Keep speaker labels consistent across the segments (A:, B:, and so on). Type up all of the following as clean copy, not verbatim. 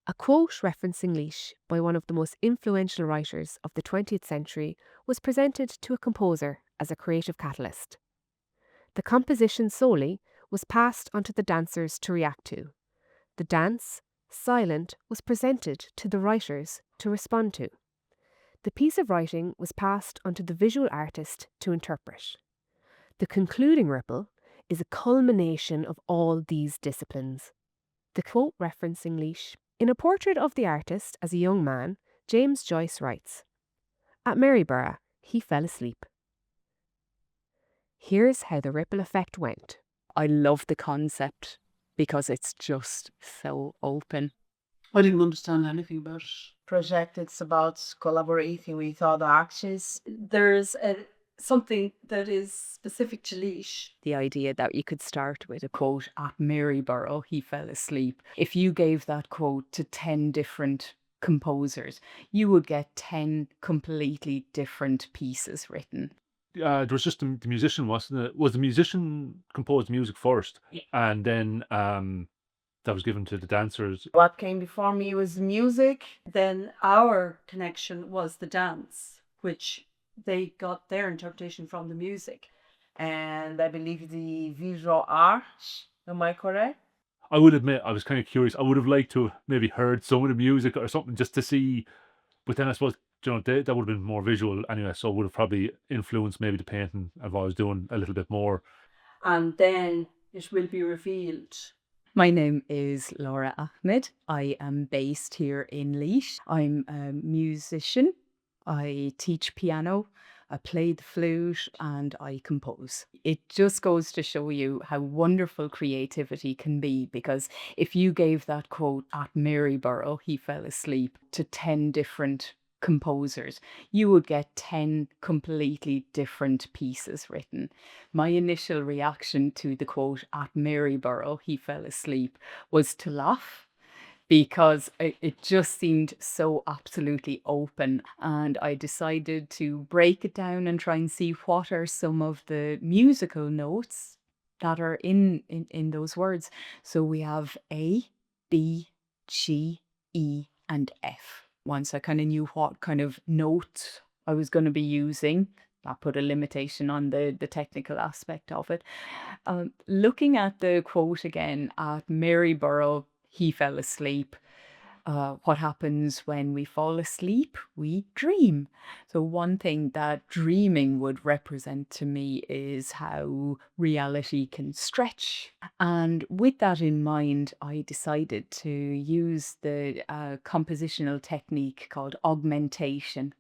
A: A quote referencing Laois by one of the most influential writers of the 20th century was presented to a composer as a creative catalyst. The composition solely was passed onto the dancers to react to. The dance, silent, was presented to the writers to respond to. The piece of writing was passed onto the visual artist to interpret. The concluding ripple is a culmination of all these disciplines. The quote referencing Laois: in a portrait of the artist as a young man, James Joyce writes, "At Maryborough, he fell asleep." Here's how the ripple effect went. I love the concept because it's just so open.
B: I didn't understand anything about it. Project, it's about collaborating with other artists.
C: There's something that is specific to Laois.
A: The idea that you could start with a quote, "At Maryborough, he fell asleep." If you gave that quote to 10 different composers, you would get 10 completely different pieces written.
D: There was just the musician, wasn't it? Was the musician composed music first, and then that was given to the dancers?
B: What came before me was music.
C: Then our connection was the dance, which they got their interpretation from the music.
B: And I believe the visual art. Am I correct?
D: I would admit I was kind of curious. I would have liked to have maybe heard some of the music or something just to see, but then I suppose that would have been more visual anyway, so it would have probably influenced maybe the painting if I was doing a little bit more.
C: And then it will be revealed.
A: My name is Laura Ahmad. I am based here in Laois. I'm a musician. I teach piano, I play the flute, and I compose. It just goes to show you how wonderful creativity can be, because if you gave that quote, "At Maryborough, he fell asleep," to 10 different composers, you would get 10 completely different pieces written. My initial reaction to the quote, "At Maryborough, he fell asleep," was to laugh, because it just seemed so absolutely open. And I decided to break it down and try and see what are some of the musical notes that are in those words. So we have A, B, G, E, and F. Once I kind of knew what kind of note I was going to be using, that put a limitation on the technical aspect of it. Looking at the quote again, "At Maryborough, he fell asleep." What happens when we fall asleep? We dream. So one thing that dreaming would represent to me is how reality can stretch. And with that in mind, I decided to use the compositional technique called augmentation.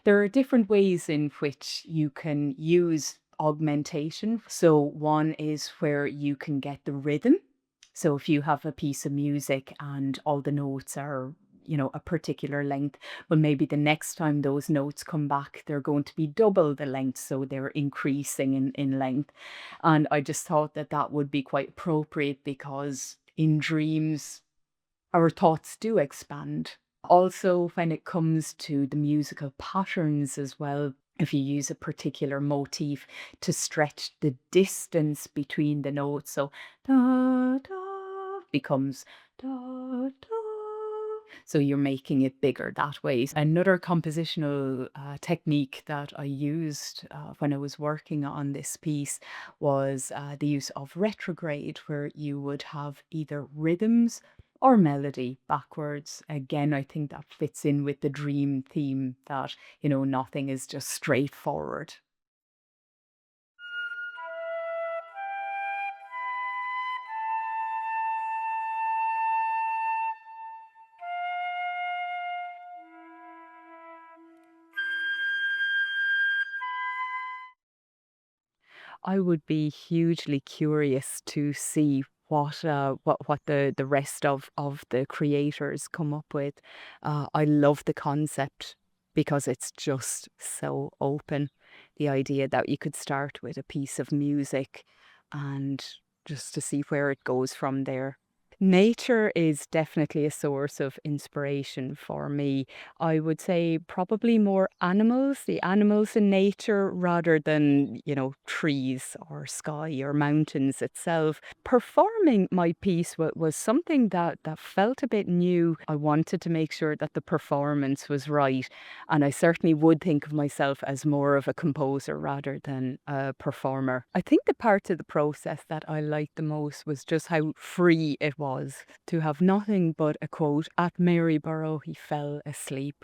A: There are different ways in which you can use augmentation. So one is where you can get the rhythm. So if you have a piece of music and all the notes are, a particular length, well, maybe the next time those notes come back, they're going to be double the length. So they're increasing in length. And I just thought that that would be quite appropriate, because in dreams, our thoughts do expand. Also, when it comes to the musical patterns as well, if you use a particular motif to stretch the distance between the notes, so da da becomes da da. So you're making it bigger that way. Another compositional technique that I used when I was working on this piece was the use of retrograde, where you would have either rhythms or melody backwards. Again, I think that fits in with the dream theme, that, nothing is just straightforward. I would be hugely curious to see what the rest of the creators come up with. I love the concept because it's just so open. The idea that you could start with a piece of music and just to see where it goes from there. Nature is definitely a source of inspiration for me. I would say probably more animals, the animals in nature rather than, trees or sky or mountains itself. Performing my piece was something that felt a bit new. I wanted to make sure that the performance was right. And I certainly would think of myself as more of a composer rather than a performer. I think the part of the process that I liked the most was just how free it was to have nothing but a quote, "At Maryborough he fell asleep."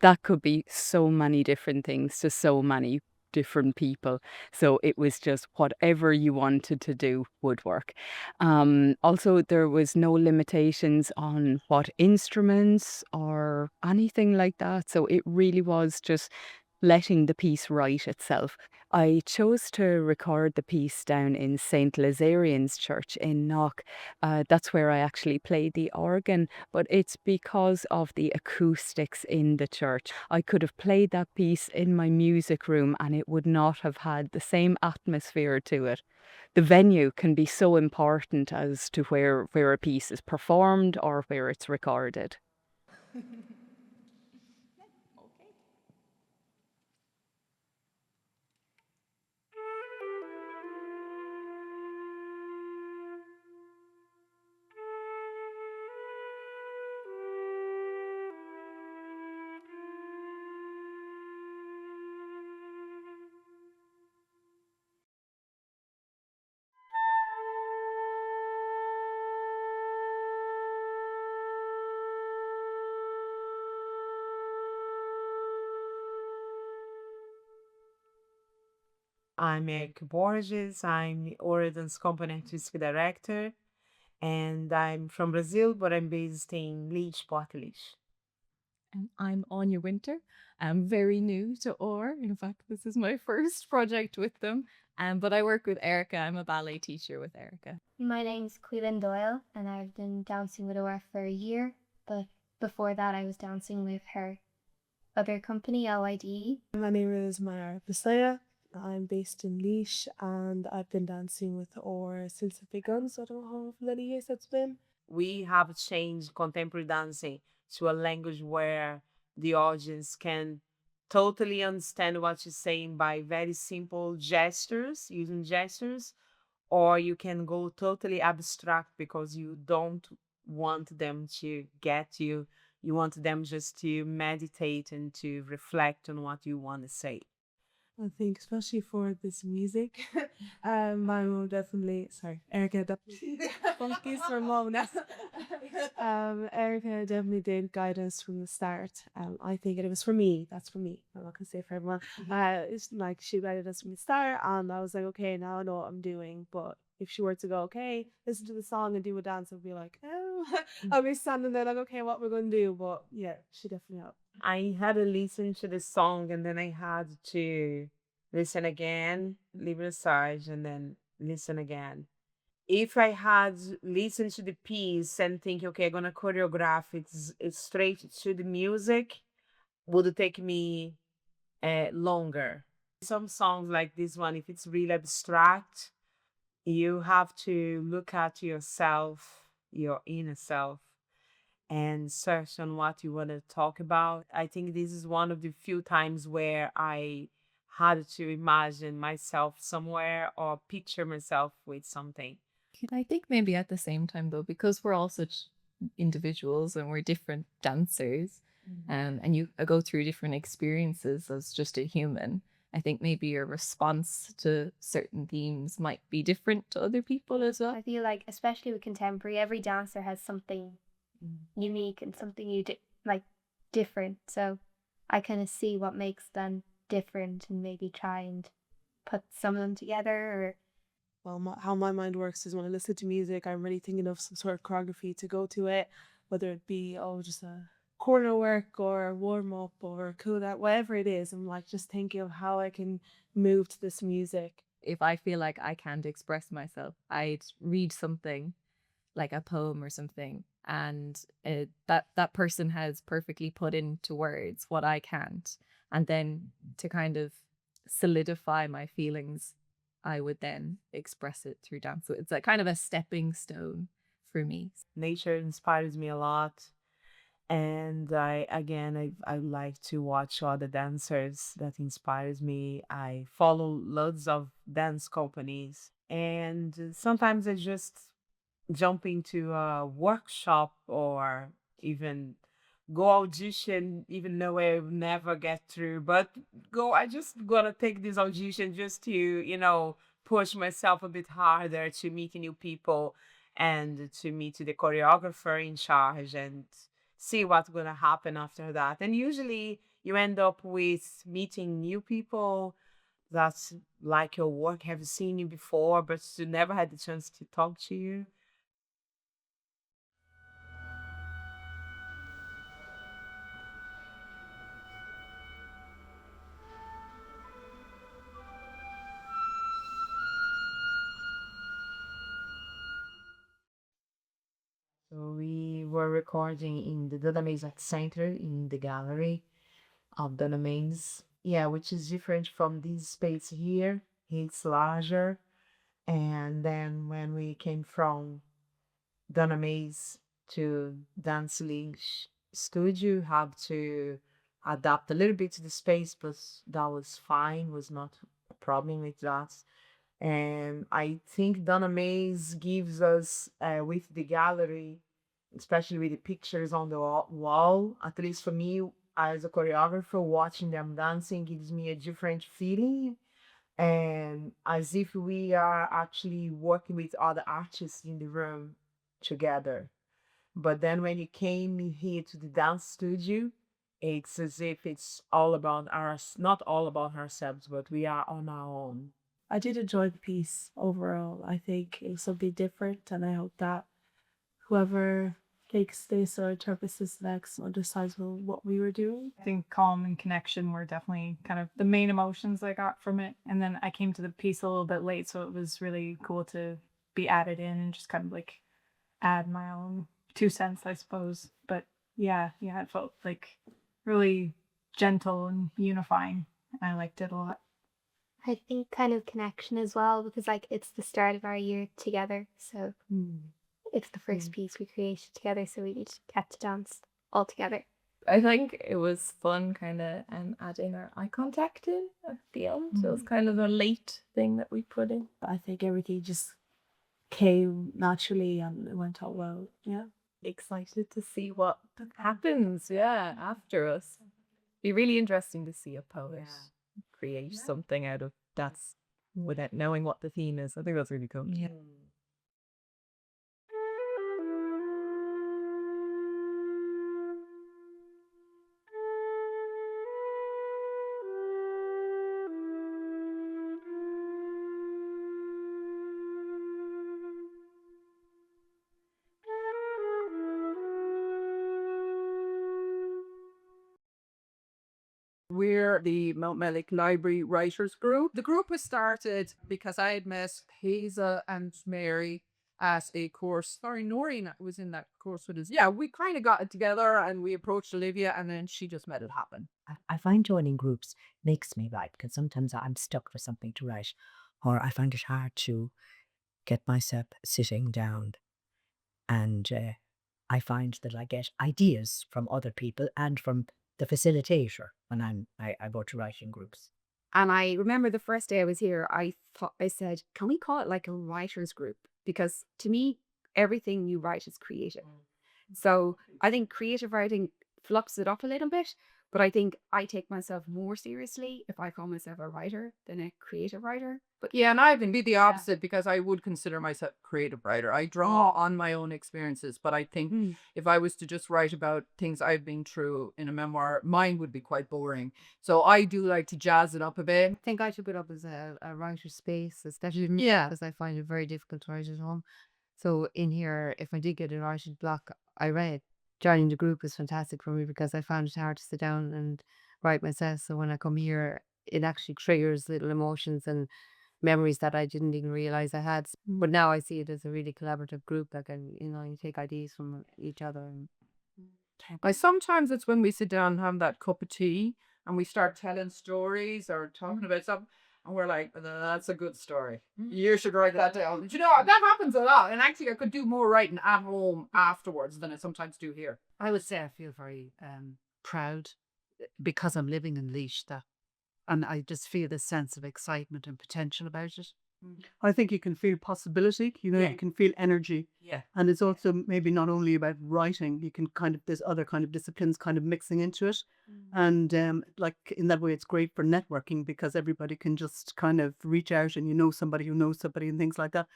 A: That could be so many different things to so many different people. So it was just whatever you wanted to do would work. Also, there was no limitations on what instruments or anything like that. So it really was just letting the piece write itself. I chose to record the piece down in St. Lazarian's Church in Knock. That's where I actually played the organ, but it's because of the acoustics in the church. I could have played that piece in my music room and it would not have had the same atmosphere to it. The venue can be so important as to where a piece is performed or where it's recorded.
E: I'm Erica Borges. I'm the Ohr Dance Company artistic director, and I'm from Brazil, but I'm based in Lich, Portugal.
F: And I'm Anya Winter. I'm very new to Ohr. In fact, this is my first project with them. But I work with Erica. I'm a ballet teacher with Erica.
G: My name's Quillan Doyle, and I've been dancing with Ohr for a year, but before that I was dancing with her other company, LYD.
H: My name is Mara Bisaya. I'm based in Laois and I've been dancing with Ohr since I've begun, so I don't know how many years that's been.
E: We have changed contemporary dancing to a language where the audience can totally understand what you're saying by very simple gestures, using gestures, or you can go totally abstract because you don't want them to get you. You want them just to meditate and to reflect on what you want to say.
H: I think especially for this music, my mom definitely, sorry, Erica definitely, focus for mom now. Erica definitely did guide us from the start. I think it was for me, that's for me, I'm not gonna say for everyone. It's like she guided us from the start and I was like, okay, now I know what I'm doing, but if she were to go, okay, listen to the song and do a dance, I'd be like, oh, I'll be standing there like, okay, what we're gonna do, but yeah, she definitely helped.
E: I had to listen to the song and then I had to listen again, leave it aside, and then listen again. If I had listened to the piece and think, okay, I'm gonna choreograph it straight to the music, would take me longer. Some songs like this one, if it's really abstract, you have to look at yourself, your inner self, and search on what you want to talk about. I think this is one of the few times where I had to imagine myself somewhere or picture myself with something.
F: I think maybe at the same time, though, because we're all such individuals and we're different dancers, and you go through different experiences as just a human. I think maybe your response to certain themes might be different to other people as well.
G: I feel like, especially with contemporary, every dancer has something unique and something different. So I kind of see what makes them different and maybe try and put some of them together. Or
H: well, how my mind works is when I listen to music, I'm really thinking of some sort of choreography to go to it, whether it be just a corner work or warm up or cool that, whatever it is. I'm like just thinking of how I can move to this music.
F: If I feel like I can't express myself, I'd read something like a poem or something, and that person has perfectly put into words what I can't, and then to kind of solidify my feelings, I would then express it through dance. So it's like kind of a stepping stone for me.
E: Nature inspires me a lot. And I like to watch other dancers. That inspires me. I follow loads of dance companies, and sometimes I just jump into a workshop or even go audition, even though I will never get through. But I just gonna take this audition just to, push myself a bit harder to meet new people and to meet the choreographer in charge and see what's gonna happen after that. And usually you end up with meeting new people that's like your work, have seen you before, but you never had the chance to talk to you. So we were recording in the Dunamaze Art Center in the gallery of Dunamaze. Yeah, which is different from this space here. It's larger. And then when we came from Dunamaze to Dance Link Studio, have to adapt a little bit to the space, but that was fine, was not a problem with that. And I think Donna Mays gives us, with the gallery, especially with the pictures on the wall, at least for me as a choreographer, watching them dancing gives me a different feeling. And as if we are actually working with other artists in the room together. But then when you came here to the dance studio, it's as if it's all about us, not all about ourselves, but we are on our own.
H: I did enjoy the piece overall. I think it was a bit different, and I hope that whoever takes this or interprets this next understands what we were doing.
I: I think calm and connection were definitely kind of the main emotions I got from it. And then I came to the piece a little bit late, so it was really cool to be added in and just kind of like add my own 2 cents, I suppose. But yeah, it felt like really gentle and unifying. I liked it a lot.
G: I think kind of connection as well, because like it's the start of our year together. So it's the first piece we created together, so we need to get to dance all together.
F: I think it was fun kind of adding our eye contact in at the end. So it was kind of a late thing that we put in.
H: I think everything just came naturally and it went all well. Yeah.
F: Excited to see what happens, after us. Be really interesting to see a poet create something out of that's without knowing what the theme is. I think that's really cool.
H: Yeah.
B: We're the Mountmellick Library Writers Group. The group was started because I had met Hazel and Mary at a course. Sorry, Noreen was in that course with us. Yeah, we kind of got it together and we approached Olivia and then she just made it happen.
J: I find joining groups makes me write because sometimes I'm stuck for something to write, or I find it hard to get myself sitting down. And I find that I get ideas from other people and from the facilitator when I go to writing groups.
K: And I remember the first day I was here, I said, can we call it like a writers group? Because to me, everything you write is creative. So I think creative writing fluffs it up a little bit, but I think I take myself more seriously if I call myself a writer than a creative writer. But
B: Yeah, and I would be the opposite because I would consider myself a creative writer. I draw on my own experiences, but I think if I was to just write about things I've been through in a memoir, mine would be quite boring. So I do like to jazz it up a bit.
L: I think I took it up as a writer's space, especially me, because I find it very difficult to write at home. So in here, if I did get a writing block, I read. Joining the group was fantastic for me because I found it hard to sit down and write myself. So when I come here, it actually triggers little emotions and memories that I didn't even realize I had. But now I see it as a really collaborative group that can, you take ideas from each other.
B: Sometimes it's when we sit down and have that cup of tea and we start telling stories or talking about stuff. And we're like, that's a good story. You should write that down. Do you know, that happens a lot. And actually, I could do more writing at home afterwards than I sometimes do here.
L: I would say I feel very proud because I'm living in Laois, and I just feel this sense of excitement and potential about it.
C: I think you can feel possibility, you know,
L: Yeah.
C: you can feel energy.
L: Yeah.
C: And it's also maybe not only about writing, you can kind of, there's other kind of disciplines kind of mixing into it. And like in that way, it's great for networking because everybody can just kind of reach out and you know somebody who knows somebody and things like that.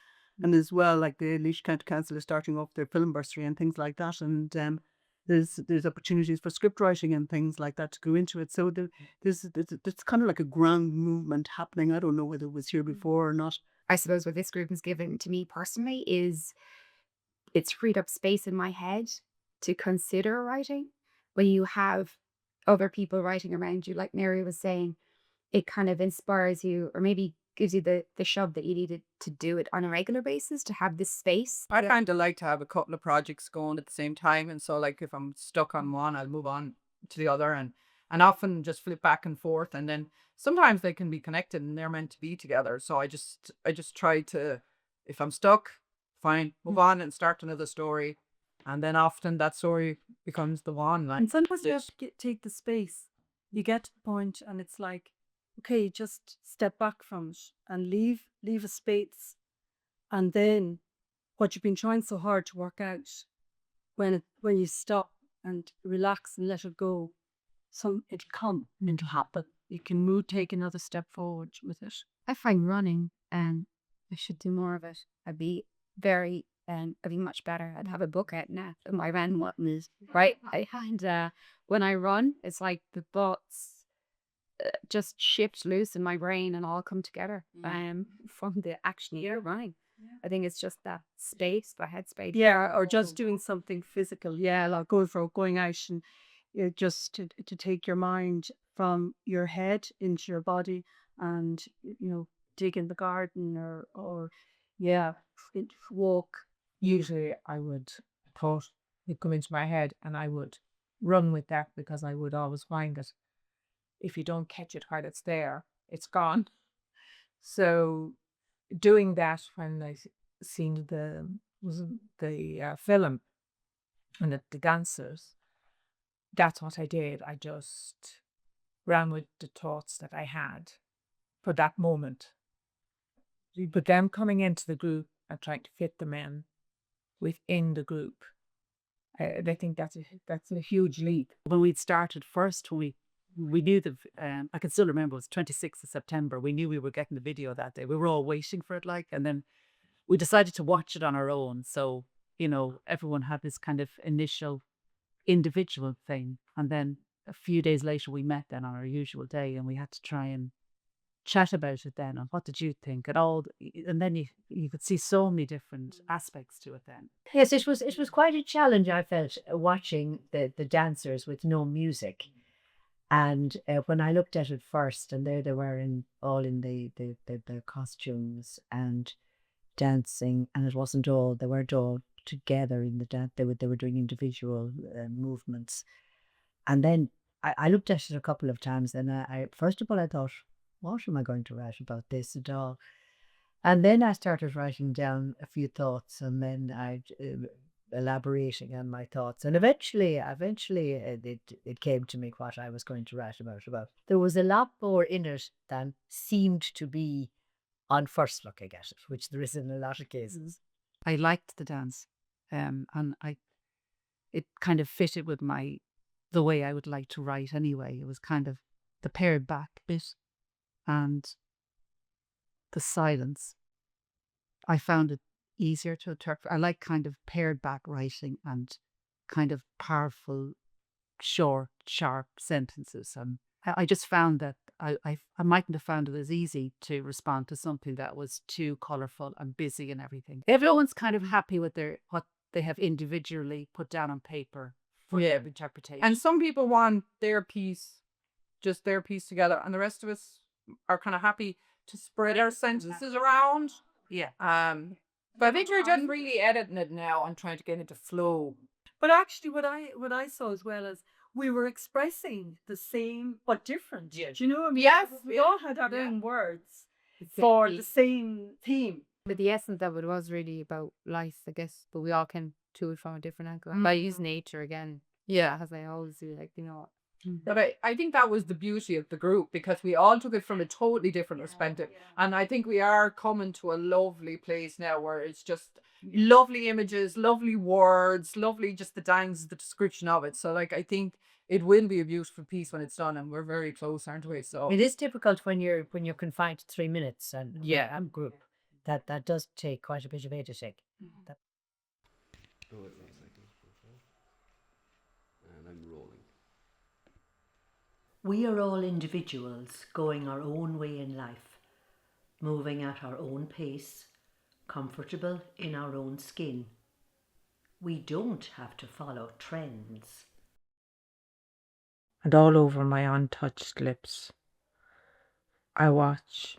C: And as well, like the Laois County Council is starting off their film bursary and things like that. And there's opportunities for script writing and things like that to go into it. So there's kind of like a grand movement happening. I don't know whether it was here before or not.
K: I suppose what this group has given to me personally is it's freed up space in my head to consider writing. When you have other people writing around you, like Mary was saying, it kind of inspires you or maybe gives you the shove that you needed to do it on a regular basis, to have this space.
B: I kind of like to have a couple of projects going at the same time. And so like if I'm stuck on one, I'll move on to the other and often just flip back and forth. And then sometimes they can be connected and they're meant to be together. So I just try to, if I'm stuck, fine, move on and start another story. And then often that story becomes the one. Like,
C: And sometimes you have to take the space. You get to the point and it's like, okay, just step back from it and leave a space. And then what you've been trying so hard to work out, when you stop and relax and let it go, it'll come and it'll happen. You can take another step forward with it.
K: I find running and I should do more of it. I'd be much better. I'd have a book out now. My ran what is right. And when I run, it's like the thoughts just shift loose in my brain and all come together from the action you're running. I think it's just that space, the headspace.
C: Yeah, or just doing something physical. Yeah, like going out and just to take your mind from your head into your body and, dig in the garden or walk.
E: Usually I would thought it'd come into my head and I would run with that because I would always find that if you don't catch it while it's there, it's gone. So doing that when I seen the film and the dancers, that's what I did. I just ran with the thoughts that I had for that moment. But them coming into the group and trying to fit them in within the group, I think that's a huge leap.
L: When we'd started first, we knew I can still remember it was 26th of September. We knew we were getting the video that day. We were all waiting for it, and then we decided to watch it on our own. So, everyone had this kind of initial individual thing. And then a few days later, we met then on our usual day and we had to try and chat about it then. And what did you think? And then you could see so many different aspects to it then.
J: Yes, it was quite a challenge, I felt, watching the dancers with no music. And when I looked at it first, and there they were all in the costumes and dancing, and they weren't all together in the dance. They were doing individual movements. And then I looked at it a couple of times, and I first of all I thought, what am I going to write about this at all? And then I started writing down a few thoughts, and then I elaborating on my thoughts, and eventually it came to me what I was going to write about. There was a lot more in it than seemed to be on first look at it, which there is in a lot of cases.
L: I liked the dance, and it kind of fitted with the way I would like to write anyway. It was kind of the pared back bit and the silence. I found it easier to interpret. I like kind of pared back writing and kind of powerful, short, sharp sentences. I just found that I mightn't have found it as easy to respond to something that was too colourful and busy and everything. Everyone's kind of happy with what they have individually put down on paper for their interpretation.
B: And some people want just their piece together, and the rest of us are kind of happy to spread our sentences around.
L: Yeah.
B: But I think we're just really editing it now and trying to get into flow.
C: But actually, what I saw as well is
M: we were expressing the same but different.
E: Yes.
M: Do you know what I mean?
B: Yes.
M: We all had our own words
K: For
M: for the same theme.
K: But the essence of it was really about life, I guess. But we all came to it from a different angle. And I use nature again,
B: Yeah.
K: as I always do. Like, you know,
B: But I think that was the beauty of the group, because we all took it from a totally different perspective. And I think we are coming to a lovely place now where it's just lovely images, lovely words, lovely just the dangs, the description of it. So like I think it will be a beautiful piece when it's done, and we're very close, aren't we? So
J: It is difficult when you're confined to 3 minutes and
B: Yeah.
J: a group. That does take quite a bit of editing. That-
N: Oh, wait 1 second. And I'm rolling.
J: We are all individuals going our own way in life, moving at our own pace, comfortable in our own skin. We don't have to follow trends.
E: And all over my untouched lips, I watch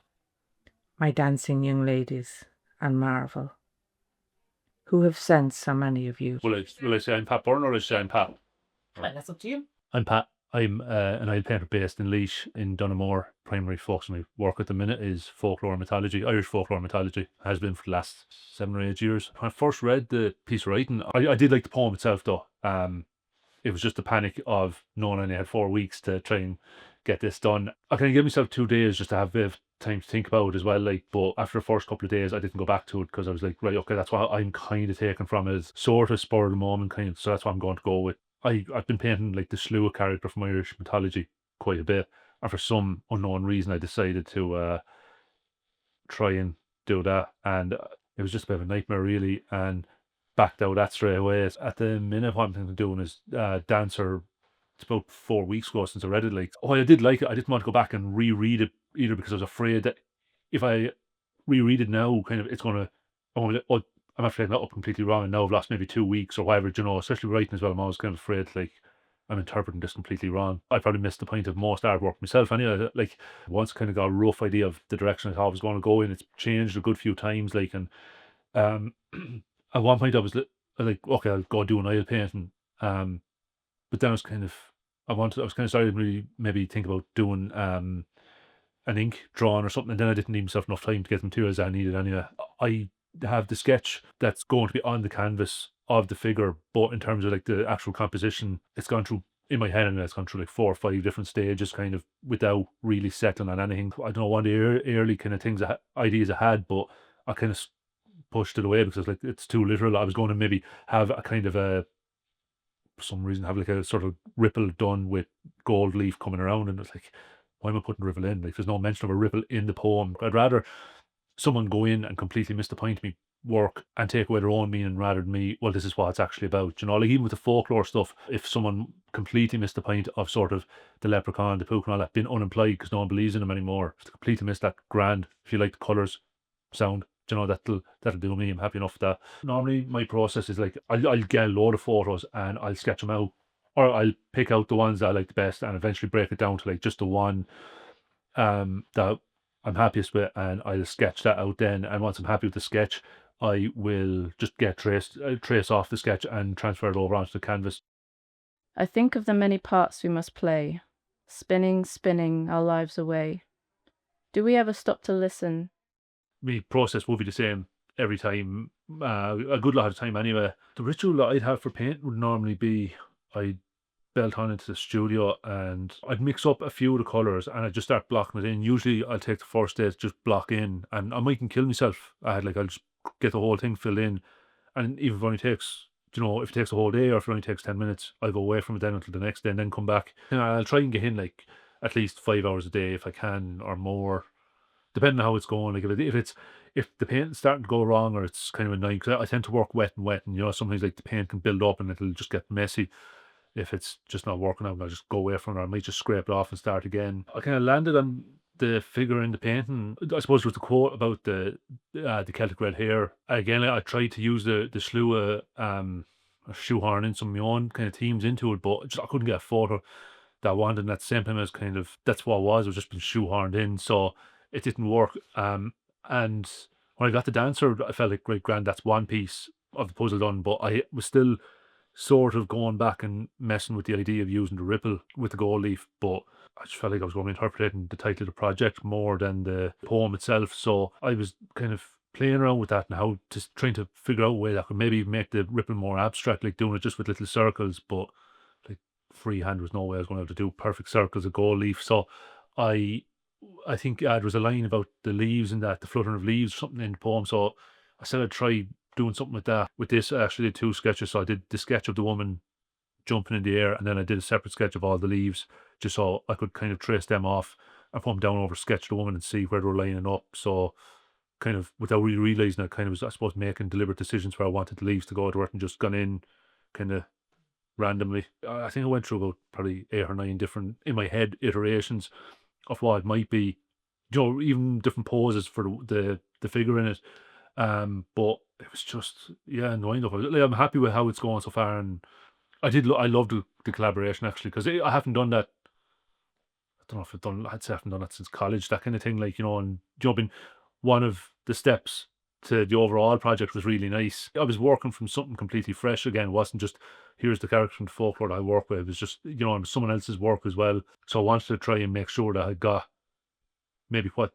E: my dancing young ladies and marvel. Who have sent so many of you?
D: Will I say I'm Pat Byrne, or will I say I'm Pat?
E: That's up to you.
D: I'm Pat. I'm an oil painter based in Laois in Donaghmore. Primary focus of my work at the minute is folklore and mythology, Irish folklore and mythology. Has been for the last 7 or 8 years. When I first read the piece of writing, I did like the poem itself though. It was just the panic of knowing I only had 4 weeks to try and get this done. I kind of gave myself 2 days just to have a bit of time to think about it as well. Like, but after the first couple of days, I didn't go back to it because I was like, right, okay, that's what I'm kind of taking from it, as sort of spur of the moment kind of. So that's what I'm going to go with. I've been painting like the Slua character from Irish mythology quite a bit, and for some unknown reason, I decided to try and do that, and it was just a bit of a nightmare really, and backed out that straight away. At the minute, what I'm thinking of doing is Dancer. It's about 4 weeks ago since I read it. Like, oh, I did like it. I didn't want to go back and reread it either because I was afraid that if I reread it now, kind of it's gonna, I'm afraid I'm not up completely wrong, and now I've lost maybe 2 weeks or whatever. You know, especially writing as well. I'm always kind of afraid like I'm interpreting this completely wrong. I probably missed the point of most artwork myself. Anyway, like once I kind of got a rough idea of the direction I thought I was going to go in, it's changed a good few times. Like, and at one point I was like, okay, I'll go do an oil painting. But then I was kind of, I was kind of starting to really maybe think about doing an ink drawing or something, and then I didn't need myself enough time to get the materials I needed anyway. I have the sketch that's going to be on the canvas of the figure, but in terms of like the actual composition, it's gone through, in my head anyway, it's gone through like 4 or 5 different stages kind of without really settling on anything. I don't know, one of the early kind of things, ideas I had, but I kind of pushed it away because like it's too literal. I was going to maybe have a kind of a, for some reason, have like a sort of ripple done with gold leaf coming around, and it's like, why am I putting ripple in? Like, there's no mention of a ripple in the poem. I'd rather someone go in and completely miss the point of me work and take away their own meaning rather than me, well, this is what it's actually about. You know, like even with the folklore stuff, if someone completely missed the point of sort of the leprechaun, the pook and all that being unemployed because no one believes in them anymore, if they completely miss that, grand. If you like the colours, sound, you know, that'll do me. I'm happy enough with that. Normally my process is like, I'll get a load of photos and I'll sketch them out, or I'll pick out the ones that I like the best and eventually break it down to like just the one that I'm happiest with, and I'll sketch that out then. And once I'm happy with the sketch, I will just trace off the sketch and transfer it over onto the canvas.
O: I think of the many parts we must play, spinning, spinning our lives away. Do we ever stop to listen?
D: My process will be the same every time, a good lot of the time anyway. The ritual that I'd have for paint would normally be, I'd belt on into the studio and I'd mix up a few of the colours and I'd just start blocking it in. Usually I'll take the first day to just block in, and I mightn't kill myself. I'll just get the whole thing filled in, and even if it only takes, you know, if it takes a whole day or if it only takes 10 minutes, I'll go away from it then until the next day and then come back. And I'll try and get in like at least 5 hours a day if I can, or more, depending on how it's going. Like if the paint's starting to go wrong or it's kind of annoying, because I tend to work wet, and you know, sometimes like the paint can build up and it'll just get messy. If it's just not working out, I'll just go away from it, or I might just scrape it off and start again. I kind of landed on the figure in the painting. I suppose it was the quote about the Celtic red hair. Again, I tried to use the Slua shoehorn in some of my own kind of themes into it, but I couldn't get a photo that I wanted. And that same time, that's what it was. It was just been shoehorned in, so it didn't work. And when I got the dancer, I felt like, great, grand, that's one piece of the puzzle done, but I was still sort of going back and messing with the idea of using the ripple with the gold leaf, but I just felt like I was going to be interpreting the title of the project more than the poem itself. So I was kind of playing around with that and how to trying to figure out a way that could maybe make the ripple more abstract, like doing it just with little circles, but like freehand was no way I was going to have to do perfect circles of gold leaf. So I think there was a line about the leaves and that, the fluttering of leaves or something in the poem. So I said I'd try doing something with that. With this, I actually did 2 sketches. So I did the sketch of the woman jumping in the air, and then I did a separate sketch of all the leaves, just so I could kind of trace them off and put them down over sketch the woman and see where they were lining up. So kind of without really realising, I kind of was, I suppose, making deliberate decisions where I wanted the leaves to go. They weren't just gone in kind of randomly. I think I went through about probably 8 or 9 different, in my head, iterations of what it might be. Even different poses for the figure in it. But it was just, yeah, annoying enough. I'm happy with how it's going so far, and I love the collaboration actually, because I haven't done that. I don't know if I'd say I haven't done that since college, that kind of thing. Like, and jumping one of the steps to the overall project was really nice. I was working from something completely fresh again. It wasn't just, here's the character from the folklore that I work with. It was just, it was someone else's work as well. So I wanted to try and make sure that I got maybe what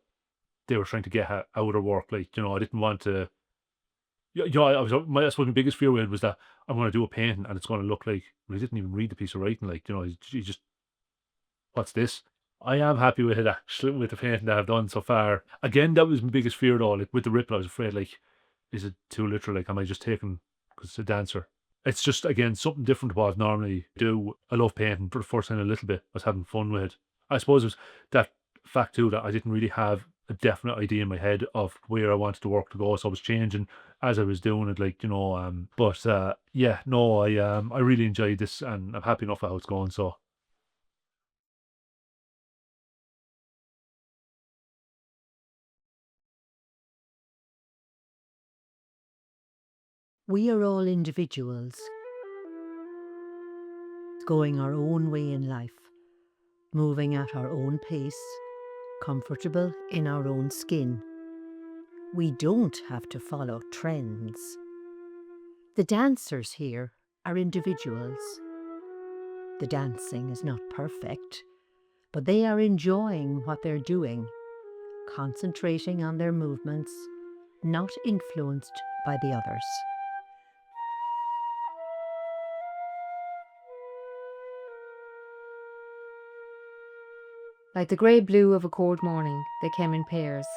D: they were trying to get out of their work. Like, I didn't want to, I suppose my biggest fear with it was that I'm going to do a painting and it's going to look like, well, I didn't even read the piece of writing. Like, you just, what's this? I am happy with it actually, with the painting that I've done so far. Again, that was my biggest fear though. Like with the ripple, I was afraid, like, is it too literal? Like, am I just taking, because it's a dancer? It's just, again, something different to what I normally do. I love painting for the first time a little bit. I was having fun with it. I suppose it was that fact too that I didn't really have a definite idea in my head of where I wanted the work to go. So I was changing as I was doing it, like, yeah, no, I really enjoyed this and I'm happy enough with how it's going. So
J: We are all individuals, going our own way in life, moving at our own pace, comfortable in our own skin. We don't have to follow trends. The dancers here are individuals. The dancing is not perfect, but they are enjoying what they're doing, concentrating on their movements, not influenced by the others.
K: Like the grey blue of a cold morning, they came in pairs,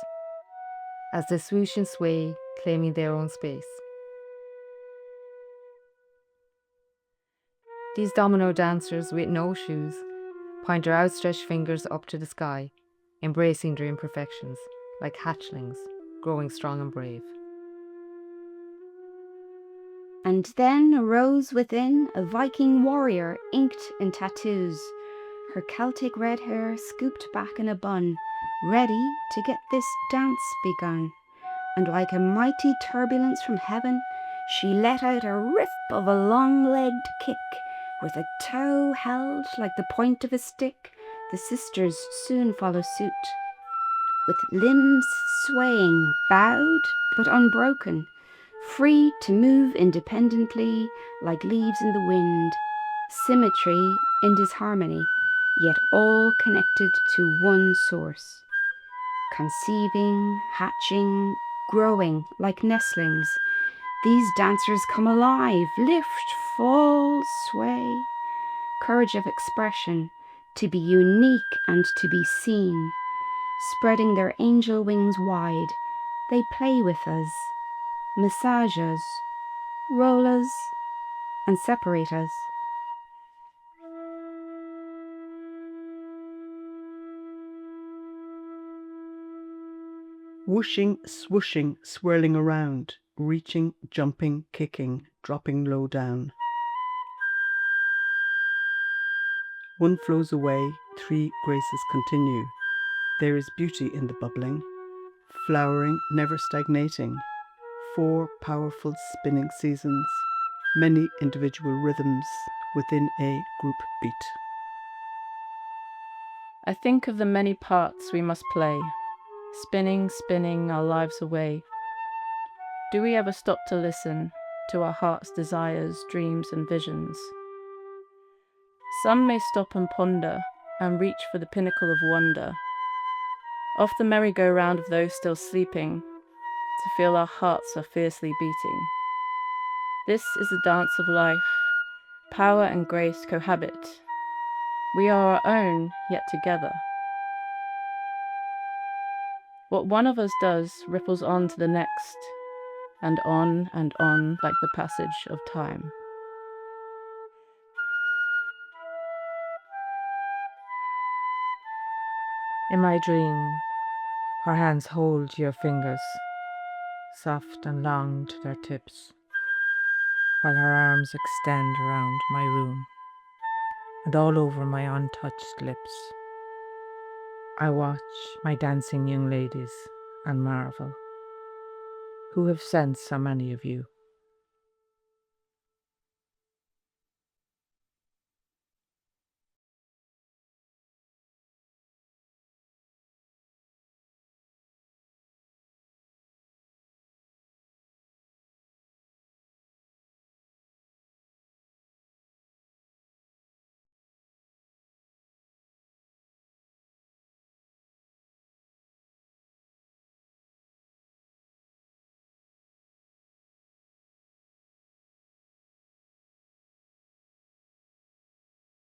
K: as they swoosh and sway, claiming their own space. These domino dancers with no shoes point their outstretched fingers up to the sky, embracing their imperfections, like hatchlings, growing strong and brave.
G: And then arose within a Viking warrior inked in tattoos, her Celtic red hair scooped back in a bun, ready to get this dance begun. And like a mighty turbulence from heaven, she let out a rip of a long-legged kick, with a toe held like the point of a stick. The sisters soon follow suit, with limbs swaying, bowed but unbroken, free to move independently like leaves in the wind, symmetry in disharmony, yet all connected to one source, conceiving, hatching, growing like nestlings. These dancers come alive, lift, fall, sway, courage of expression, to be unique and to be seen. Spreading their angel wings wide, they play with us, massage us, roll us, and separate us.
C: Whooshing, swooshing, swirling around, reaching, jumping, kicking, dropping low down. One flows away, 3 graces continue. There is beauty in the bubbling, flowering, never stagnating. 4 powerful spinning seasons, many individual rhythms within a group beat.
O: I think of the many parts we must play, spinning, spinning our lives away. Do we ever stop to listen, to our heart's desires, dreams, and visions. Some may stop and ponder and reach for the pinnacle of wonder, off the merry-go-round of those still sleeping, to feel our hearts are fiercely beating. This is the dance of life. Power and grace cohabit. We are our own, yet together. What one of us does ripples on to the next, and on like the passage of time.
P: In my dream, her hands hold your fingers, soft and long to their tips, while her arms extend around my room and all over my untouched lips. I watch my dancing young ladies and marvel. Who have sent so many of you?